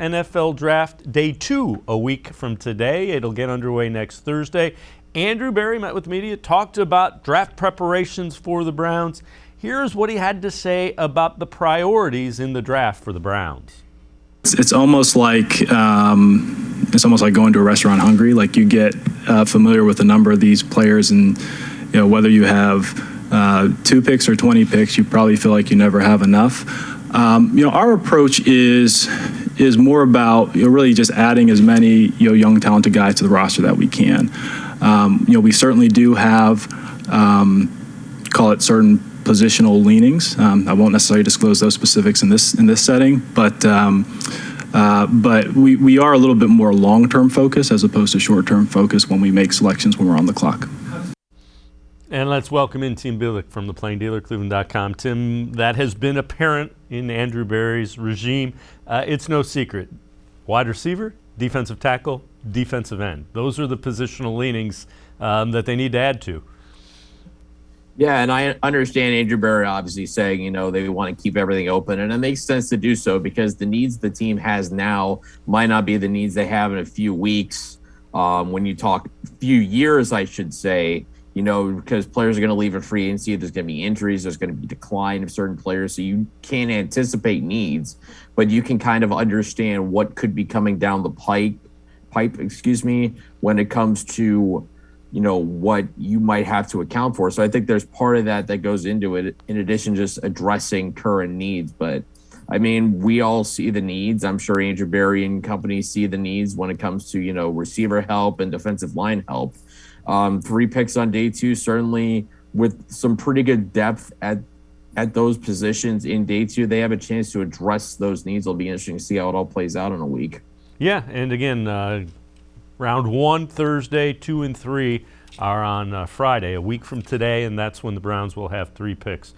NFL Draft Day 2 a week from today. It'll get underway next Thursday. Andrew Berry met with the media, talked about draft preparations for the Browns. Here's what he had to say about the priorities in the draft for the Browns. It's almost like going to a restaurant hungry. Like, you get familiar with a number of these players, and whether you have 2 picks or 20 picks, you probably feel like you never have enough. Our approach is more about really just adding as many young talented guys to the roster that we can. We certainly do have call it certain positional leanings. I won't necessarily disclose those specifics in this setting, but we are a little bit more long-term focused as opposed to short-term focused when we make selections when we're on the clock. And let's welcome in Tim Bielik from the Plain Dealer, cleveland.com. Tim, that has been apparent in Andrew Berry's regime. It's no secret. Wide receiver, defensive tackle, defensive end. Those are the positional leanings that they need to add to. Yeah, and I understand Andrew Berry obviously saying, they want to keep everything open, and it makes sense to do so because the needs the team has now might not be the needs they have in a few weeks. When you talk few years, I should say, because players are going to leave a free agency, there's going to be injuries, there's going to be decline of certain players, so you can't anticipate needs, but you can kind of understand what could be coming down the pipe, when it comes to what you might have to account for. So I think there's part of that goes into it, in addition to just addressing current needs. But I mean, we all see the needs. I'm sure Andrew Berry and company see the needs when it comes to, receiver help and defensive line help. 3 picks on day 2, certainly with some pretty good depth at those positions in day 2. They have a chance to address those needs. It'll be interesting to see how it all plays out in a week. Yeah, and again, round 1 Thursday, 2 and 3 are on Friday, a week from today, and that's when the Browns will have 3 picks.